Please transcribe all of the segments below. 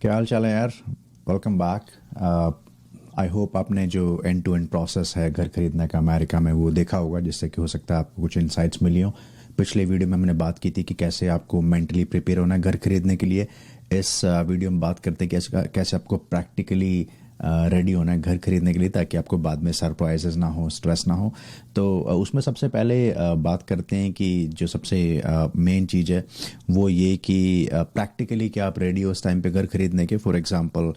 क्या हाल चाल है यार। Welcome back. आई होप आपने जो एंड टू एंड प्रोसेस है घर खरीदने का अमेरिका में वो देखा होगा, जिससे कि हो सकता है आपको कुछ इंसाइट्स मिली हो। पिछले वीडियो में मैंने बात की थी कि कैसे आपको मेंटली प्रिपेयर होना है घर खरीदने के लिए। इस वीडियो में बात करते हैं कैसे कैसे आपको प्रैक्टिकली रेडी होना है घर खरीदने के लिए, ताकि आपको बाद में सरप्राइजेस ना हो, स्ट्रेस ना हो। तो उसमें सबसे पहले बात करते हैं कि जो सबसे मेन चीज़ है वो ये कि प्रैक्टिकली क्या आप रेडी हो उस टाइम पे घर खरीदने के। फॉर एग्जांपल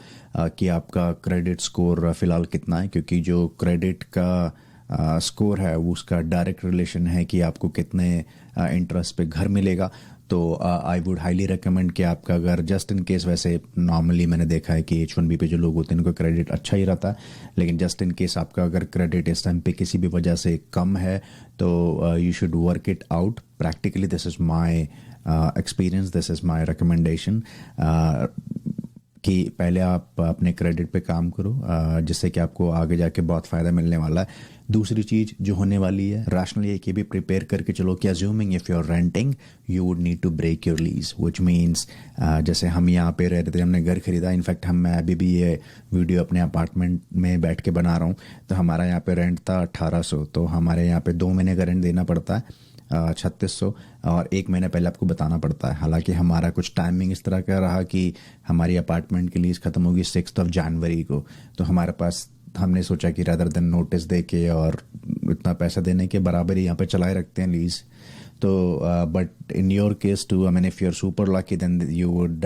कि आपका क्रेडिट स्कोर फ़िलहाल कितना है, क्योंकि जो क्रेडिट का स्कोर है वो उसका डायरेक्ट रिलेशन है कि आपको कितने इंटरेस्ट पे घर मिलेगा। तो आई वुड हाईली रिकमेंड कि आपका अगर जस्ट इन केस, वैसे नॉर्मली मैंने देखा है कि H1B पे जो लोग होते हैं उनका क्रेडिट अच्छा ही रहता है, लेकिन जस्ट इन केस आपका अगर क्रेडिट इस टाइम पे किसी भी वजह से कम है तो you should work it out practically. This is my experience, this is my recommendation कि पहले आप अपने क्रेडिट पे काम करो, जिससे कि आपको आगे जाके बहुत फ़ायदा मिलने वाला है। दूसरी चीज़ जो होने वाली है रैशनली एक ये भी प्रिपेयर करके चलो कि assuming if you are renting you would need to break your lease, which means जैसे हम यहाँ पे रह रहे थे, हमने घर खरीदा। इनफैक्ट मैं अभी भी ये वीडियो अपने अपार्टमेंट में बैठ के बना रहा हूँ। तो हमारा यहाँ पे रेंट था 1800, तो हमारे यहाँ पे 2 महीने का रेंट देना पड़ता है 3600, और 1 महीने पहले आपको बताना पड़ता है। हालांकि हमारा कुछ टाइमिंग इस तरह का रहा कि हमारी अपार्टमेंट की लीज ख़त्म होगी 6 जनवरी को। तो हमारे पास, हमने सोचा कि रादर देन नोटिस दे के और इतना पैसा देने के बराबर ही यहाँ पे चलाए रखते हैं लीज। तो but in your case too, I mean if you are super lucky then you would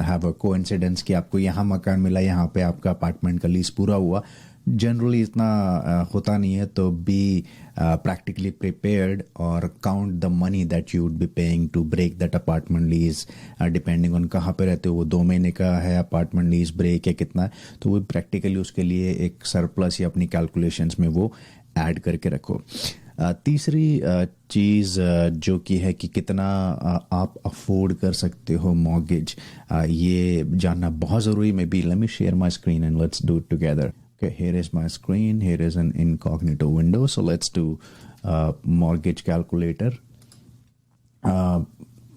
have a coincidence कि आपको यहाँ मकान मिला, यहाँ पे आपका अपार्टमेंट का लीज पूरा हुआ। जनरली इतना होता नहीं है। तो बी प्रैक्टिकली प्रिपेयर्ड और count the money that you would be paying to break that apartment lease, depending on कहाँ पे रहते हो। वो 2 महीने का है अपार्टमेंट लीज, ब्रेक है कितना है, तो वो प्रैक्टिकली उसके लिए एक सरप्लस या अपनी कैलकुलेशंस में वो ऐड करके रखो। तीसरी चीज़ जो कि है कि कितना आप अफोर्ड कर सकते हो मॉर्गेज, ये जानना बहुत ज़रूरी। May be let me share my screen and let's do it together. Okay, here is my screen. Here is an incognito window. So let's do mortgage calculator.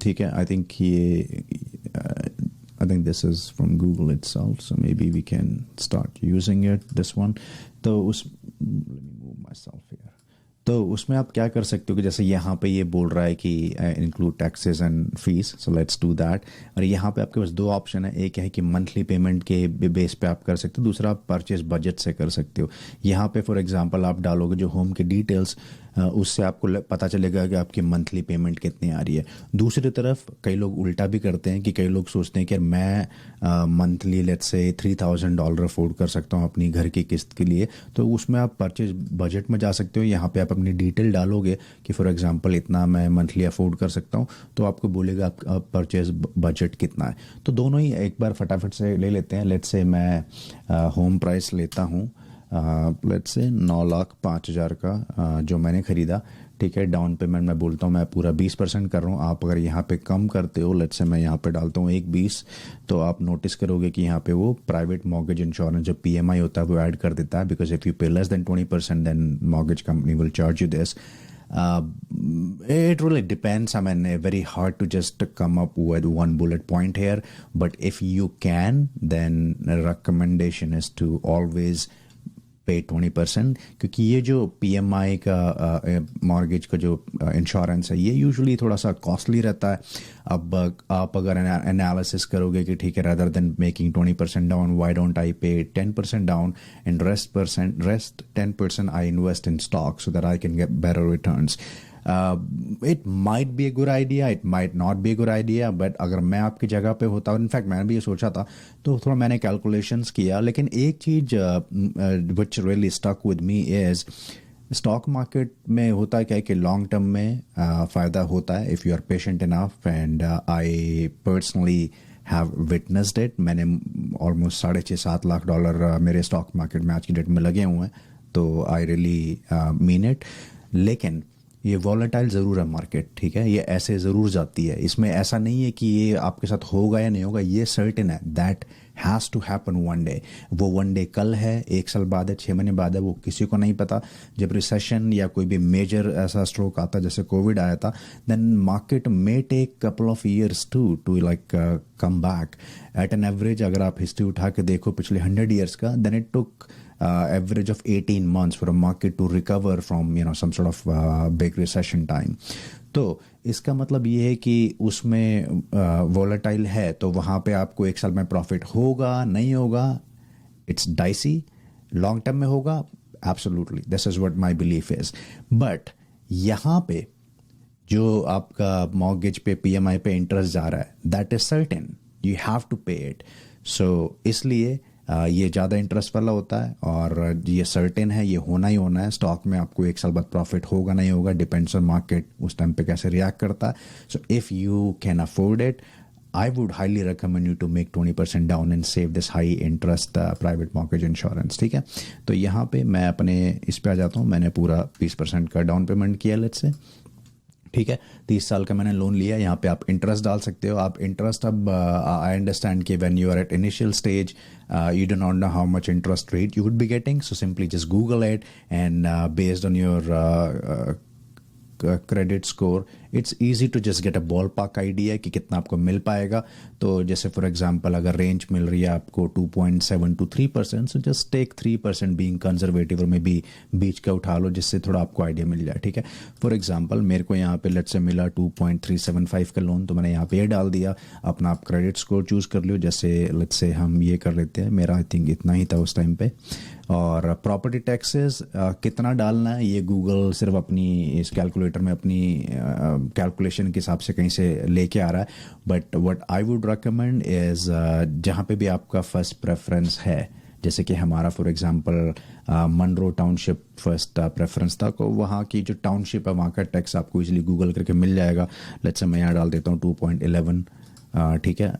ठीक है, I think I think this is from Google itself. So maybe we can start using it. This one. तो let me move myself here. तो उसमें आप क्या कर सकते हो कि जैसे यहाँ पे ये बोल रहा है कि include taxes and fees, so let's do that. और यहाँ पे आपके पास 2 ऑप्शन है, एक है कि मंथली पेमेंट के बेस पे आप कर सकते हो, दूसरा आप परचेज बजट से कर सकते हो। यहाँ पे फॉर एग्जांपल आप डालोगे जो होम के डिटेल्स, उससे आपको पता चलेगा कि आपकी मंथली पेमेंट कितनी आ रही है। दूसरी तरफ कई लोग उल्टा भी करते हैं कि कई लोग सोचते हैं कि मैं मंथली लेट्स से $3000 अफोर्ड कर सकता हूँ अपनी घर की किस्त के लिए। तो उसमें आप परचेज बजट में जा सकते हो। यहाँ पे आप अपनी डिटेल डालोगे कि फॉर एग्जांपल इतना मैं मंथली अफोर्ड कर सकता हूँ, तो आपको बोलेगा आप परचेज बजट कितना है। तो दोनों ही एक बार फटाफट से ले लेते हैं। लेट्स से मैं होम प्राइस लेता हूँ, लेट्स से 9,05,000 का जो मैंने ख़रीदा। ठीक है, डाउन पेमेंट मैं बोलता हूँ मैं पूरा 20% कर रहा हूँ। आप अगर यहाँ पे कम करते हो, लेट्स से मैं यहाँ पे डालता हूँ 1,20, तो आप नोटिस करोगे कि यहाँ पे वो प्राइवेट मॉर्गेज इंश्योरेंस जो PMI होता है वो ऐड कर देता है। Because if you pay less than 20% then mortgage company will charge you this. It really depends. I mean, very hard to just come up with one bullet point here. But if you can, then the recommendation is to always पे 20%, क्योंकि ये जो PMI का mortgage का जो insurance है ये usually थोड़ा सा कॉस्टली रहता है। अब आप अगर एनालिसिस करोगे कि ठीक है, rather than making 20% down, why don't I पे 10% down and rest 10% I invest in stock so that I can get better returns. It might B a good idea, it might not be a good idea, but अगर मैं आपकी जगह पे होता हूँ, in fact मैंने भी ये सोचा था, तो थोड़ा मैंने कैलकुलेशंस किया। लेकिन एक चीज़ which really stuck with me is stock market में होता क्या है कि लॉन्ग टर्म में फ़ायदा होता है if you are patient enough, and I personally have witnessed it. मैंने ऑलमोस्ट $6.5-7 लाख मेरे स्टॉक मार्केट में आज की डेट में लगे हुए हैं, तो आई रियली मीन इट। लेकिन ये वॉलेटाइल ज़रूर है मार्केट, ठीक है, ये ऐसे ज़रूर जाती है। इसमें ऐसा नहीं है कि ये आपके साथ होगा या नहीं होगा, ये सर्टेन है that has to happen one day. वो वन डे कल है, 1 साल बाद है, 6 महीने बाद है, वो किसी को नहीं पता। जब रिसेशन या कोई भी मेजर ऐसा स्ट्रोक आता जैसे कोविड आया था, then market may take couple of years to like come back. At an average अगर आप हिस्ट्री उठा के देखो पिछले 100 ईयर्स का, then it took average of 18 months for a market to recover from some sort of big recession time. तो इसका मतलब ये है कि उसमें वोलेटाइल है, तो वहाँ पे आपको 1 साल में प्रॉफिट होगा नहीं होगा, इट्स डाइसी। लॉन्ग टर्म में होगा, absolutely, this is what my belief is. But यहाँ पे जो आपका मॉर्गेज पे पीएमआई पे इंटरेस्ट जा रहा है, that is certain, you have to pay it. So इसलिए ये ज़्यादा इंटरेस्ट वाला होता है और ये सर्टेन है, ये होना ही होना है। स्टॉक में आपको 1 साल बाद प्रॉफिट होगा नहीं होगा, डिपेंड्स ऑन मार्केट उस टाइम पे कैसे रिएक्ट करता है। So if you can afford it, I would highly recommend you to make 20% down and save this high interest private mortgage insurance. ठीक है, तो यहाँ पे मैं अपने इस पे आ जाता हूँ। मैंने पूरा 20% का डाउन पेमेंट किया लेट्स से, ठीक है। 30 साल का मैंने लोन लिया। यहाँ पे आप इंटरेस्ट डाल सकते हो। आप इंटरेस्ट, अब आई अंडरस्टैंड कि when you are at initial stage you do not know how much interest rate you would be getting, so simply just Google it and based on your credit score, it's easy to just get a ball park idea कि कितना आपको मिल पाएगा। तो जैसे for example अगर range मिल रही है आपको 2.7 to 3%, so just take 3% being conservative, और मे बी बीच का उठा लो जिससे थोड़ा आपको आइडिया मिल जाए। ठीक है, फॉर एग्जांपल मेरे को यहाँ पे लेट्स से मिला 2.375 का लोन, तो मैंने यहाँ पे ये डाल दिया। अपना आप क्रेडिट स्कोर चूज़ कर लियो, जैसे लेट्स से हम ये कर लेते हैं, मेरा आई थिंक इतना ही था उस टाइम पे। और प्रॉपर्टी टैक्सेस कितना डालना है ये गूगल सिर्फ अपनी इस कैलकुलेटर में अपनी कैलकुलेशन के हिसाब से कहीं से लेके आ रहा है। But what I would recommend is जहाँ पे भी आपका फर्स्ट प्रेफरेंस है, जैसे कि हमारा for example Monroe township first preference था, तो वहाँ की जो टाउनशिप है वहाँ का टैक्स आपको इजीली गूगल करके मिल जाएगा। लेट्स से मैं यहाँ डाल देता हूँ 2.11, ठीक है,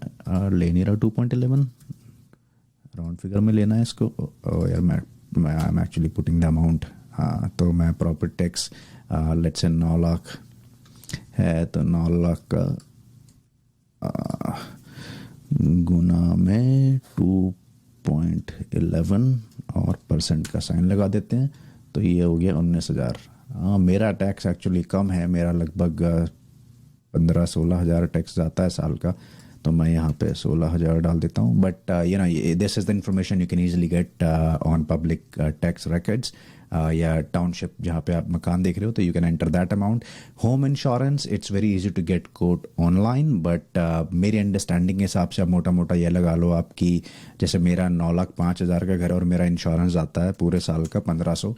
ले नहीं रहा 2.11, राउंड फिगर में लेना है इसको। यार मैं I am actually putting the amount. हाँ, तो मैं property tax let's say 9 lakh है, तो 9 लाख का गुना में 2.11 और परसेंट का साइन लगा देते हैं, तो ये हो गया 19,000। हाँ, मेरा टैक्स एक्चुअली कम है, मेरा लगभग 15-16 हज़ार टैक्स जाता है साल का, तो मैं यहाँ पे 16,000 डाल देता हूँ। But this is the information you can easily get on public tax records या टाउनशिप जहाँ पे आप मकान देख रहे हो, तो you can enter that amount. Home insurance it's very easy to get quote online, but मेरी अंडरस्टैंडिंग के हिसाब से आप मोटा मोटा ये लगा लो आपकी, जैसे मेरा 9,05,000 का घर और मेरा इंश्योरेंस आता है पूरे साल का 1,500,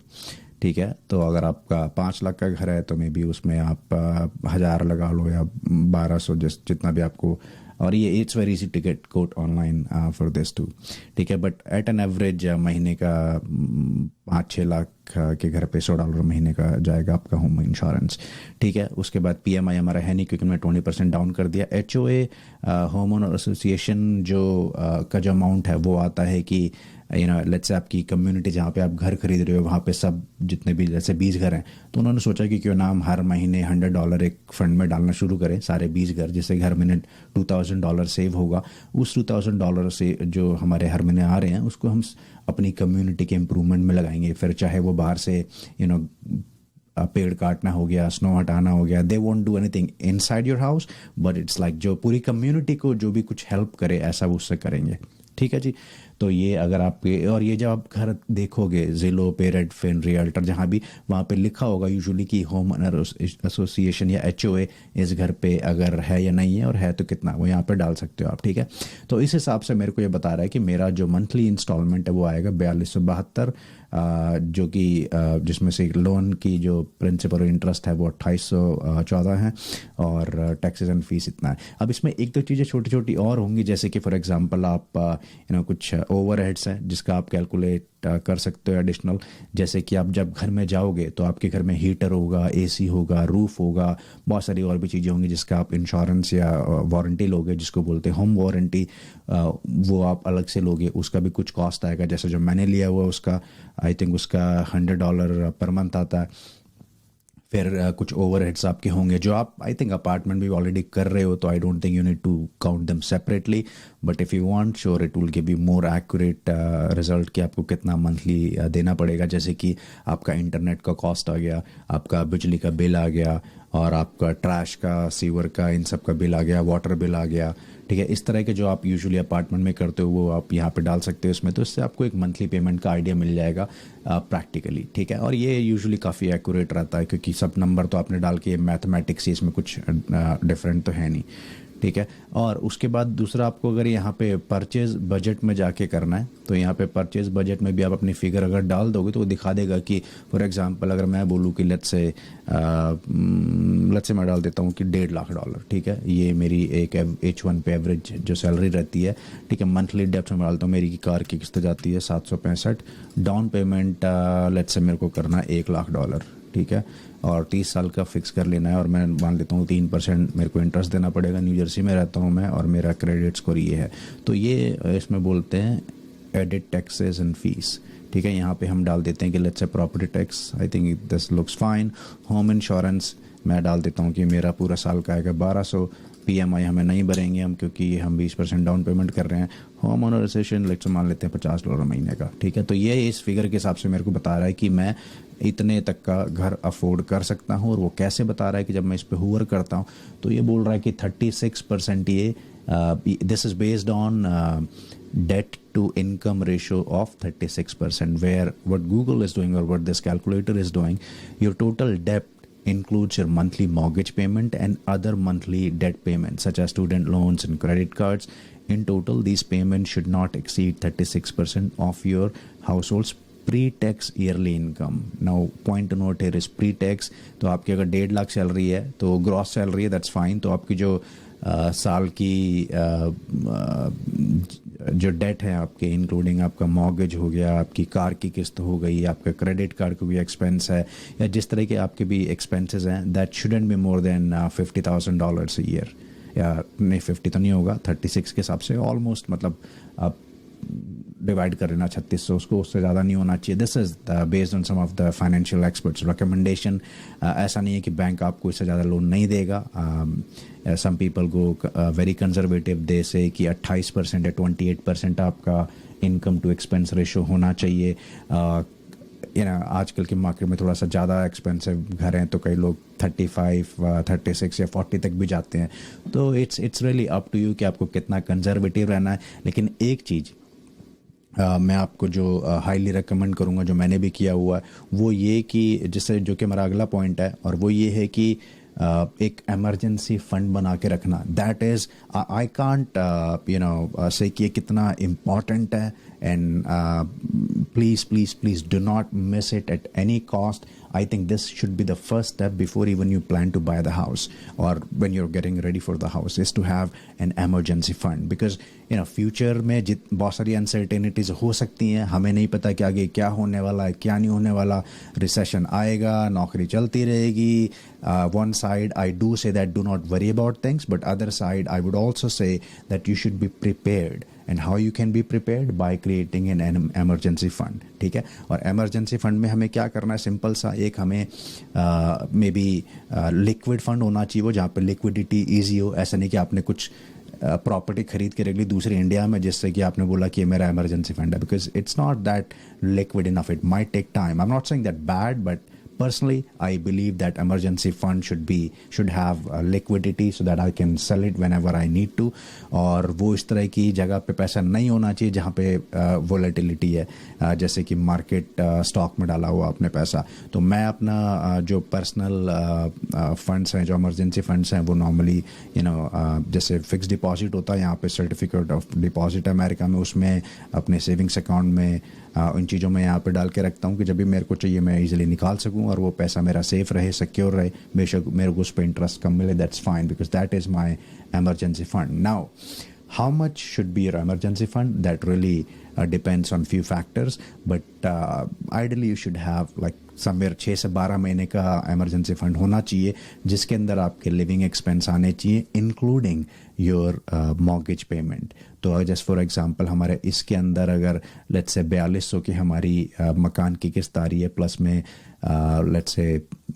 ठीक है। तो अगर आपका 5 लाख का घर है तो मे बी उसमें आप 1,000 लगा लो या 1,200, जितना भी आपको, और ये it's very easy to get quote online for this too, ठीक है। बट एट एन एवरेज महीने का 5-6 लाख के घर पे $100 महीने का जाएगा आपका होम इंश्योरेंस, ठीक है। उसके बाद पीएमआई हमारा है नहीं क्योंकि मैंने 20% डाउन कर दिया। एचओए होम ओनर एसोसिएशन जो का जो अमाउंट है वो आता है कि लेट्स से आपकी कम्युनिटी जहाँ पे आप घर खरीद रहे हो वहाँ पे सब जितने भी जैसे 20 घर हैं, तो उन्होंने सोचा कि क्यों ना हम हर महीने $100 एक फंड में डालना शुरू करें, सारे 20 घर, जिससे हर महीने $2,000 सेव होगा। उस $2,000 से जो हमारे हर महीने आ रहे हैं उसको हम अपनी कम्युनिटी के इम्प्रूवमेंट में लगाएंगे। फिर चाहे वो बाहर से पेड़ काटना हो गया, स्नो हटाना हो गया, they won't do anything inside your house, but it's like जो पूरी कम्युनिटी को जो भी कुछ हेल्प करे ऐसा वो उससे करेंगे, ठीक है जी। तो ये अगर आप, और ये जब आप घर देखोगे ज़िलो पे, रेडफिन, रियल्टर, जहाँ भी, वहाँ पे लिखा होगा यूजुअली कि होम ओनर एसोसिएशन या एचओए इस घर पे अगर है या नहीं है, और है तो कितना, वो यहाँ पे डाल सकते हो आप, ठीक है। तो इस हिसाब से मेरे को ये बता रहा है कि मेरा जो मंथली इंस्टॉलमेंट है वो आएगा 4272, जो कि जिसमें से लोन की जो प्रिंसिपल और इंटरेस्ट है वो 2814 है, और टैक्सेस एंड फीस इतना है। अब इसमें एक दो चीज़ें छोटी छोटी और होंगी, जैसे कि फॉर एग्जांपल आप कुछ ओवरहेड्स हैं जिसका आप कैलकुलेट कर सकते हो एडिशनल, जैसे कि आप जब घर में जाओगे तो आपके घर में हीटर होगा, एसी होगा, रूफ होगा, बहुत सारी और भी चीज़ें होंगी जिसका आप इंश्योरेंस या वारंटी लोगे, जिसको बोलते हैं होम वारंटी, वो आप अलग से लोगे, उसका भी कुछ कॉस्ट आएगा। जैसे जो मैंने लिया हुआ उसका आई थिंक उसका $100 पर मंथ आता है। फिर कुछ ओवरहेड्स आपके होंगे जो आप आई थिंक अपार्टमेंट भी ऑलरेडी कर रहे हो, तो I don't think you need to count them separately, but if you want sure it will give you more accurate result कि आपको कितना मंथली देना पड़ेगा। जैसे कि आपका इंटरनेट का कॉस्ट आ गया, आपका बिजली का बिल आ गया, और आपका ट्रैश का, सीवर का, इन सब का बिल आ गया, वाटर बिल आ गया, ठीक है। इस तरह के जो आप यूजुअली अपार्टमेंट में करते हो वो आप यहाँ पे डाल सकते हो इसमें, तो इससे आपको एक मंथली पेमेंट का आइडिया मिल जाएगा प्रैक्टिकली, ठीक है। और ये यूजुअली काफ़ी एक्यूरेट रहता है क्योंकि सब नंबर तो आपने डाल के, मैथमेटिक्स ही, इसमें कुछ डिफरेंट तो है नहीं, ठीक है। और उसके बाद दूसरा, आपको अगर यहाँ पे परचेज बजट में जाके करना है तो यहाँ पे परचेज बजट में भी आप अपनी फिगर अगर डाल दोगे तो वो दिखा देगा कि फॉर एग्जांपल अगर मैं बोलूँ कि लेट्स से मैं डाल देता हूँ कि $1.5 लाख, ठीक है। ये मेरी एक H1 पे एवरेज जो सैलरी रहती है, ठीक है। मंथली डेप्थ में डालता हूँ, मेरी कार की किस्त जाती है 765, डाउन पेमेंट लेट्स से मेरे को करना है $1 लाख, ठीक है। और 30 साल का फिक्स कर लेना है, और मैं मान लेता हूँ 3% मेरे को इंटरेस्ट देना पड़ेगा। न्यू जर्सी में रहता हूँ मैं, और मेरा क्रेडिट स्कोर ये है। तो ये इसमें बोलते हैं एडिड टैक्सेस एंड फीस, ठीक है। यहाँ पे हम डाल देते हैं कि let's say property tax, I think this looks fine. Home insurance मैं डाल देता हूँ कि मेरा पूरा साल का आएगा 1200। PMI हमें नहीं भरेंगे हम, क्योंकि हम 20% डाउन पेमेंट कर रहे हैं। होम ओनर एसोसिएशन लेट्स मान लेते हैं $50 महीने का, ठीक है। तो ये इस फिगर के हिसाब से मेरे को बता रहा है कि मैं इतने तक का घर अफोर्ड कर सकता हूँ। और वो कैसे बता रहा है कि जब मैं इस पे हूवर करता हूँ तो ये बोल रहा है कि 36% ये this is based on debt to income ratio of 36%, where what Google is doing or what this calculator is doing, your total debt includes your monthly mortgage payment and other monthly debt payments such as student loans and credit cards. In total, these payments should not exceed 36% of your household's pre-tax yearly income. Now, point to note here is pre-tax. तो आपकी अगर 1.5 lakh salary है तो gross salary है, that's fine. तो आपकी जो साल की जो डेट है आपके, इंक्लूडिंग आपका मॉर्गेज हो गया, आपकी कार की किस्त हो गई, आपका क्रेडिट कार्ड का भी एक्सपेंस है, या जिस तरह के आपके भी एक्सपेंसेस हैं, that shouldn't be more than $50,000 a year। या नहीं, 50 तो नहीं होगा, 36 के हिसाब से ऑलमोस्ट, मतलब आप डिवाइड कर लेना 3600 उसको, उससे ज़्यादा नहीं होना चाहिए। This is based on some of the financial experts recommendation. ऐसा नहीं है कि बैंक आपको इससे ज़्यादा लोन नहीं देगा। Some people go very conservative, they say कि 28% या 28% आपका इनकम टू एक्सपेंस रेशो होना चाहिए। आजकल की मार्केट में थोड़ा सा ज़्यादा एक्सपेंसिव घर हैं, तो कई लोग 35, 36 या 40 तक भी जाते हैं। तो it's really up to you कि आपको कितना कंजर्वेटिव रहना है। लेकिन एक चीज़ मैं आपको जो हाईली रिकमेंड करूँगा, जो मैंने भी किया हुआ है, वो ये कि जिससे जो कि मेरा अगला पॉइंट है, और वो ये है कि एक एमरजेंसी फंड बना के रखना। That is, I can't say कि ये कितना इम्पॉर्टेंट है, and please please please do not miss it at any cost. I think this should be the first step before even you plan to buy the house, or when you're getting ready for the house, is to have an emergency fund, because future में बहुत सारी uncertainties हो सकती हैं। हमें नहीं पता कि आगे क्या होने वाला है, क्या नहीं होने वाला। रिसेशन आएगा, नौकरी चलती रहेगी। One side I do say that do not worry about things, but other side I would also say that you should be prepared. And how you can be prepared? By creating an emergency fund, ठीक है। और emergency fund में हमें क्या करना है, simple सा, एक हमें मे बी लिक्विड फंड होना चाहिए, वो जहाँ पे लिक्विडिटी ईजी हो। ऐसा नहीं कि आपने कुछ प्रॉपर्टी खरीद के रख ली दूसरे इंडिया में, जिससे कि आपने बोला कि ये मेरा इमरजेंसी फंड है, because it's not that liquid enough. It might take time. I am not saying that bad, but personally I believe that emergency fund should have liquidity so that I can sell it whenever I need to। और वो इस तरह की जगह पे पैसा नहीं होना चाहिए जहाँ पे वोलेटिलिटी है, जैसे कि मार्केट स्टॉक में डाला हुआ आपने पैसा। तो मैं अपना जो पर्सनल फंड्स हैं, जो इमरजेंसी फंड्स हैं, वो नॉर्मली जैसे फिक्स डिपॉजिट होता है यहाँ पे, सर्टिफिकेट ऑफ डिपॉजिट अमेरिका में, उसमें अपने सेविंग्स अकाउंट में इन चीज़ों में यहाँ पे डाल के रखता हूँ कि जब भी मेरे को चाहिए मैं इजीली निकाल सकूँ, और वो पैसा मेरा सेफ रहे, सिक्योर रहे। बेशक मेरे को उस पर इंटरेस्ट कम मिले, that's fine, because that is my emergency fund. Now, how much should be your emergency fund? That really depends on few factors, but ideally you should have like somewhere 6 से 12 महीने का emergency fund होना चाहिए, जिसके अंदर आपके living expense आने चाहिए, including your mortgage payment। तो जस्ट फॉर एग्जांपल हमारे इसके अंदर अगर लेट्स से 4200 की हमारी मकान की किस्त आ रही है, प्लस में लेट्स से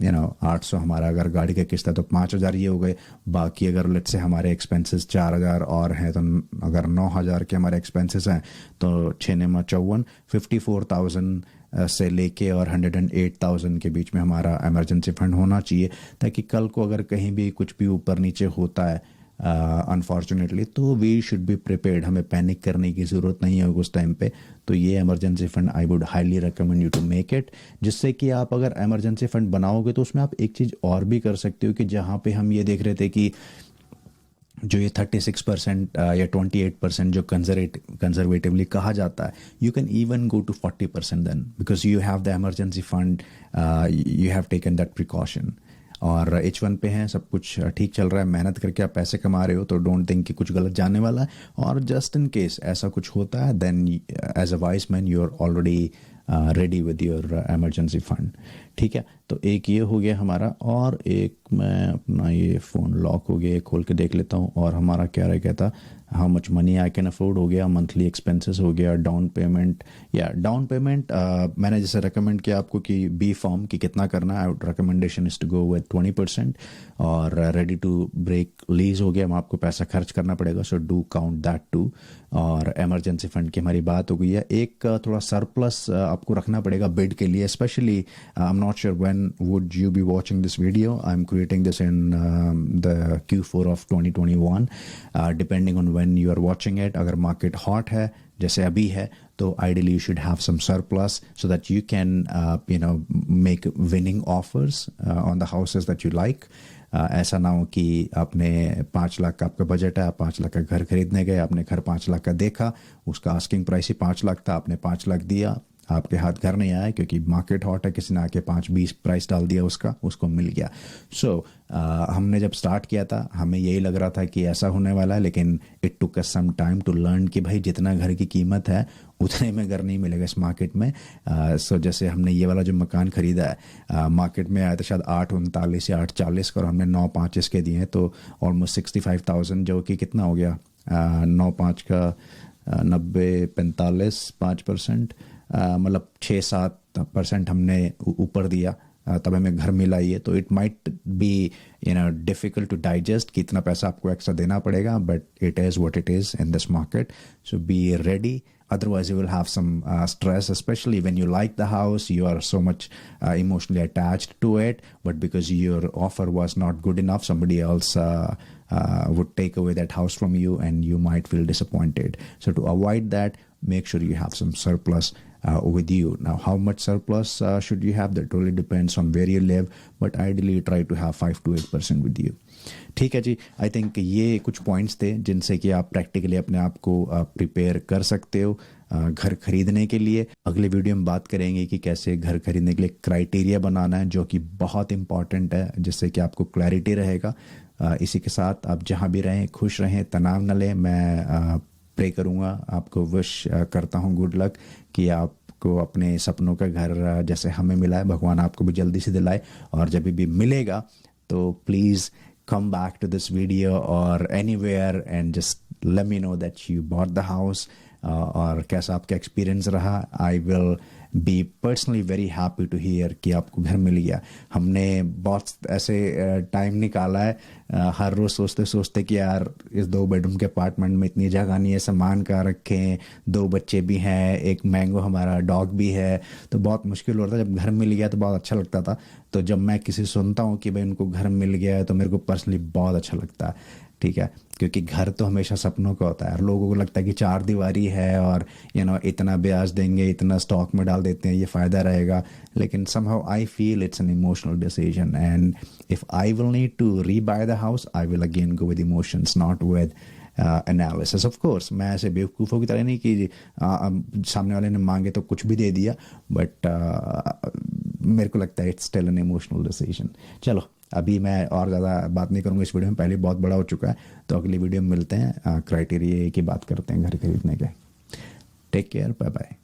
800 हमारा अगर गाड़ी का किस्त है, तो 5000 ये हो गए। बाकी अगर लेट्स से हमारे एक्सपेंसेस 4000 और हैं, तो अगर 9000 के हमारे एक्सपेंसेस हैं तो 6 × 54 54,000 से लेके और 108,000 के बीच में हमारा इमरजेंसी फंड होना चाहिए, ताकि कल को अगर कहीं भी कुछ भी ऊपर नीचे होता है अनफॉर्चुनेटली, तो वी शुड बी प्रिपेयर्ड, हमें पैनिक करने की ज़रूरत नहीं है उस टाइम पे। तो ये emergency fund I would highly recommend you to make it, जिससे कि आप अगर इमरजेंसी फ़ंड बनाओगे तो उसमें आप एक चीज़ और भी कर सकते हो कि जहाँ पे हम ये देख रहे थे कि जो ये 36% या 28% जो कंजर्वेटिवली कहा जाता है, you can even go to 40% then, because you have the emergency fund, you have taken that precaution. और H1 पे हैं, सब कुछ ठीक चल रहा है, मेहनत करके आप पैसे कमा रहे हो, तो डोंट थिंक कि कुछ गलत जाने वाला है। और जस्ट इन केस ऐसा कुछ होता है, then as a wise man you are already ready with your emergency fund. ठीक है, तो एक ये हो गया हमारा, और एक मैं अपना ये फ़ोन लॉक हो गया, खोल के देख लेता हूँ। और हमारा क्या रह गया था, how much money I can afford हो गया, मंथली एक्सपेंसेस हो गया, डाउन पेमेंट। या डाउन पेमेंट मैंने जैसे रिकमेंड किया आपको कि बी फॉर्म कि कितना करना है, recommendation is to go with 20%। और रेडी टू ब्रेक लीज हो गया, वहाँ आपको पैसा खर्च करना पड़ेगा, so do count that too. और इमरजेंसी फंड की हमारी बात हो गई है। एक थोड़ा सरप्लस आपको रखना पड़ेगा बिड के लिए, specially I am not sure when would you be watching this video, I am creating this in the Q4 of 2021, depending on when you are watching it. अगर मार्केट हॉट है जैसे अभी है, तो ideally you should have some surplus so that you can make winning offers on the houses that you like. ऐसा ना हो कि आपने 5 लाख का आपका बजट है, आप 5 लाख का घर खरीदने गए, आपने घर 5 लाख का देखा, उसका आस्किंग प्राइस ही 5 लाख था, आपने 5 लाख दिया, आपके हाथ घर नहीं आया क्योंकि मार्केट हॉट है, किसी ने आके 5-20 प्राइस डाल दिया, उसको मिल गया। सो हमने जब स्टार्ट किया था हमें यही लग रहा था कि ऐसा होने वाला है, लेकिन it took us some time to learn कि भाई जितना घर की कीमत है उतने में घर नहीं मिलेगा इस मार्केट में। सो जैसे हमने ये वाला जो मकान ख़रीदा है, मार्केट में आया था शायद 839 या 840 का, और हमने 9.5 इसके दिए हैं, तो ऑलमोस्ट 65,000, जो कि कितना हो गया 9.5 का 90 45 5%, मतलब 6-7% हमने ऊपर दिया, तब हमें घर मिला ये। तो it might be difficult to digest कि इतना पैसा आपको एक्स्ट्रा देना पड़ेगा, but it is what it is in this market. So be ready, otherwise you will have some stress, especially when you like the house, you are so much emotionally attached to it, but because your offer was not good enough, somebody else would take away that house from you and you might feel disappointed. So to avoid that, make sure you have some surplus with you. Now how much surplus should you have, that really depends on where you live, but ideally try to have 5 to 8% with you. ठीक है जी, I think ये कुछ points थे जिनसे कि आप practically अपने आप को प्रिपेयर कर सकते हो घर खरीदने के लिए। अगले वीडियो में बात करेंगे कि कैसे घर खरीदने के लिए क्राइटेरिया बनाना है, जो कि बहुत इंपॉर्टेंट है, जिससे कि आपको क्लैरिटी रहेगा। इसी के साथ आप जहाँ भी रहें खुश रहें, तनाव न लें। मैं प्रे करूँगा, आपको विश करता हूँ गुड लक कि आप को अपने सपनों का घर जैसे हमें मिला है, भगवान आपको भी जल्दी से दिलाए। और जब भी मिलेगा तो please come back to this video or anywhere and just let me know that you bought the house, और कैसा आपका एक्सपीरियंस रहा। I will be personally very happy to hear कि आपको घर मिल गया। हमने बहुत ऐसे टाइम निकाला है, हर रोज़ सोचते सोचते कि यार इस 2 बेडरूम के अपार्टमेंट में इतनी जगह नहीं है, सामान कहाँ रखें, 2 बच्चे भी हैं, एक मैंगो हमारा डॉग भी है, तो बहुत मुश्किल होता था। जब घर मिल गया तो बहुत अच्छा लगता था। तो जब मैं किसी सुनता हूँ कि भाई उनको घर मिल गया है, तो मेरे को पर्सनली बहुत अच्छा लगता है। ठीक है, क्योंकि घर तो हमेशा सपनों का होता है, और लोगों को लगता है कि 4 दीवारी है और इतना ब्याज देंगे, इतना स्टॉक में डाल देते हैं, ये फ़ायदा रहेगा। लेकिन somehow I feel it's an emotional decision, and if I will need to rebuy the house, I will again go with emotions, not with analysis. Of course मैं ऐसे बेवकूफ़ों की तरह नहीं कि सामने वाले ने मांगे तो कुछ भी दे दिया, बट मेरे को लगता है it's still an emotional decision. चलो अभी मैं और ज़्यादा बात नहीं करूँगा इस वीडियो में, पहले बहुत बड़ा हो चुका है। तो अगली वीडियो में मिलते हैं, क्राइटेरिया की बात करते हैं घर खरीदने के। Take care, bye bye.